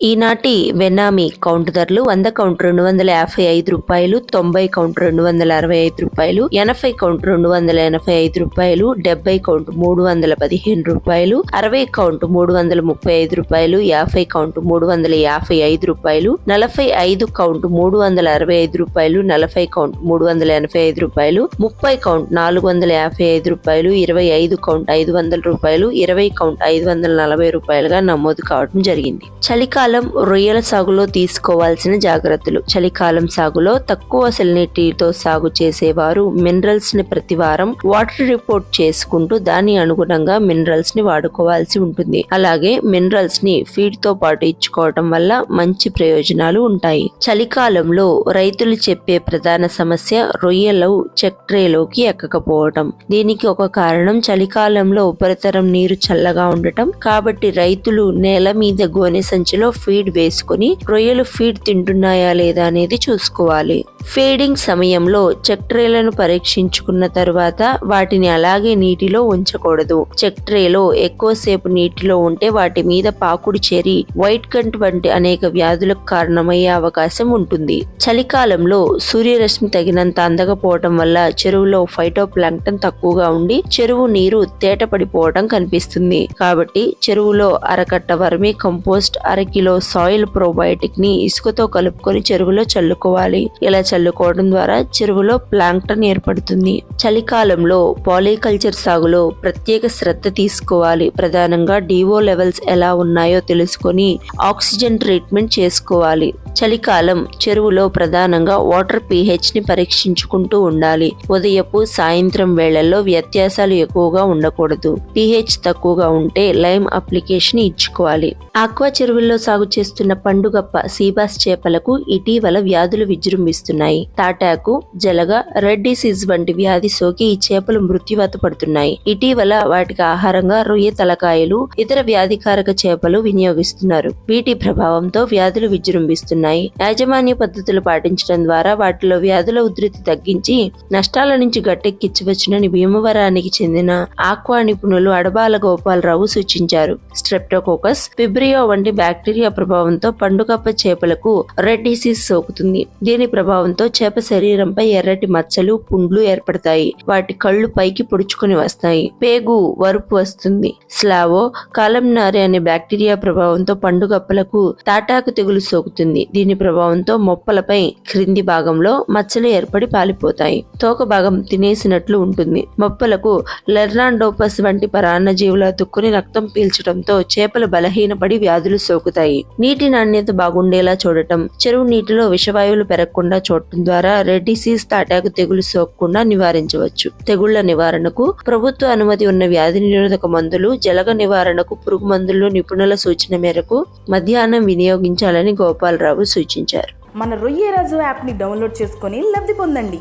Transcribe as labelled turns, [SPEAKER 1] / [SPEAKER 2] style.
[SPEAKER 1] ఈనాటి vannamei count ధరలు 100 count రూ. 255, 90 కౌంట్ రూ. 265, 80 కౌంట్ రూ. 285, 70 కౌంట్ రూ. 315, 60 కౌంట్ రూ. 335, 50 కౌంట్ రూ. 355, 45 కౌంట్ రూ. 365, 40 కౌంట్ రూ. 385, 30 కౌంట్ రూ. 455, 25 కౌంట్ రూ. 500, 20 కౌంట్ రూ. 540 నమోదు కావడం జరిగింది. చలికాలం రొయ్యల సాగులో తీసుకోవాల్సిన జాగ్రత్తలు. చలికాలం సాగులో తక్కువ సెలినిటీతో సాగు చేసేవారు మినరల్స్ ని ప్రతి వారం వాటర్ రిపోర్ట్ చేసుకుంటూ దాని అనుగుణంగా మినరల్స్ ని వాడుకోవాల్సి ఉంటుంది. అలాగే మినరల్స్ ని ఫీడ్ తో పాటు ఇచ్చుకోవటం వల్ల మంచి ప్రయోజనాలు ఉంటాయి. చలికాలంలో రైతులు చెప్పే ప్రధాన సమస్య రొయ్యలు చెక్ ట్రేలోకి ఎక్కకపోవటం. దీనికి ఒక కారణం చలికాలంలో ఉపరితలం నీరు చల్లగా ఉండటం. కాబట్టి రైతులు నేల మీద గోనె సంచిలో ఫీడ్ వేసుకుని రొయ్యలు ఫీడ్ తింటున్నాయా లేదా అనేది చూసుకోవాలి. ఫీడింగ్ సమయంలో చెక్ ట్రేలను పరీక్షించుకున్న తరువాత వాటిని అలాగే నీటిలో ఉంచకూడదు. చెక్ ట్రేలో ఎక్కువసేపు నీటిలో ఉంటే వాటి మీద పాకుడు చేరి వైట్ కంట్ వంటి అనేక వ్యాధులకు కారణమయ్యే అవకాశం ఉంటుంది. చలికాలంలో సూర్యరశ్మి తగినంత అందకపోవటం వల్ల చెరువులో ఫైటోప్లాంక్టన్ తక్కువగా ఉండి చెరువు నీరు తేటపడిపోవటం కనిపిస్తుంది. కాబట్టి చెరువులో అరకట్ట వర్మీ కంపోస్ట్, అరకిలో సాయిల్ ప్రోబయోటిక్ ని ఇసుకతో కలుపుకొని చెరువులో చల్లుకోవాలి. ఇలా చల్లుకోవడం ద్వారా చెరువులో ప్లాంక్టన్ ఏర్పడుతుంది. చలికాలంలో పాలికల్చర్ సాగులో ప్రత్యేక శ్రద్ధ తీసుకోవాలి. ప్రధానంగా డిఓ లెవెల్స్ ఎలా ఉన్నాయో తెలుసుకొని ఆక్సిజన్ ట్రీట్మెంట్ చేసుకోవాలి. చలికాలం చెరువులో ప్రధానంగా వాటర్ pH ని పరీక్షించుకుంటూ ఉండాలి. ఉదయపు సాయంత్రం వేళల్లో వ్యత్యాసాలు ఎక్కువగా ఉండకూడదు. pH తక్కువగా ఉంటే లైమ్ అప్లికేషన్ ఇచ్చుకోవాలి. ఆక్వా చెరువుల్లో సాగు చేస్తున్న పండుగప్ప సీబాస్ చేపలకు ఇటీవల వ్యాధులు విజృంభిస్తున్నాయి. తాటాకు, జలగ, రెడ్ డిసీజ్ వంటి వ్యాధి సోకి ఈ చేపలు మృత్యువాత పడుతున్నాయి. ఇటీవల వాటికి ఆహారంగా రొయ్య తలకాయలు, ఇతర వ్యాధికారక చేపలు వినియోగిస్తున్నారు. వీటి ప్రభావంతో వ్యాధులు విజృంభిస్తున్నాయి. యాజమాన్య పద్ధతులు పాటించడం ద్వారా వాటిలో వ్యాధుల ఉధృతి తగ్గించి నష్టాల నుంచి గట్టెక్కించవచ్చునని భీమవరానికి చెందిన ఆక్వా నిపుణులు అడబాల గోపాలరావు సూచించారు. స్ట్రెప్టోకోకస్ ఫిబ్రియో వంటి బ్యాక్టీరియా ప్రభావంతో పండుగప్ప చేపలకు రెడ్ డిసీజ్ సోకుతుంది. దీని ప్రభావంతో చేప శరీరంపై ఎర్రటి మచ్చలు, పుండ్లు ఏర్పడతాయి. వాటి కళ్ళు పైకి పొడుచుకుని వస్తాయి. పేగు వరుపు వస్తుంది. స్లావో కాలంనారి అనే బ్యాక్టీరియా ప్రభావంతో పండుగప్పలకు తాటాకు తెగులు సోకుతుంది. దీని ప్రభావంతో మొప్పలపై క్రింది భాగంలో మచ్చలు ఏర్పడి పాలిపోతాయి. తోక భాగం తినేసినట్లు ఉంటుంది. మొప్పలకు లెర్నాండోపస్ వంటి పరాన్నజీవులు అతుక్కుని రక్తం పీల్చడంతో చేపలు బలహీనపడి వ్యాధులు సోకుతాయి. నీటి నాణ్యత బాగుండేలా చూడటం, చెరువు నీటిలో విషవాయువులు పెరగకుండా చూడటం ద్వారా రెడ్ డిసీజ్, తాటాకు తెగులు సోకకుండా నివారించవచ్చు. తెగుళ్ల నివారణకు ప్రభుత్వ అనుమతి ఉన్న వ్యాధి నిరోధక మందులు, జలగ నివారణకు పురుగు మందులు నిపుణుల సూచన మేరకు మధ్యాహ్నం వినియోగించాలని గోపాలరావు సూచించారు.
[SPEAKER 2] మన రొయ్యరాజు యాప్ని డౌన్లోడ్ చేసుకొని లబ్ధి పొందండి.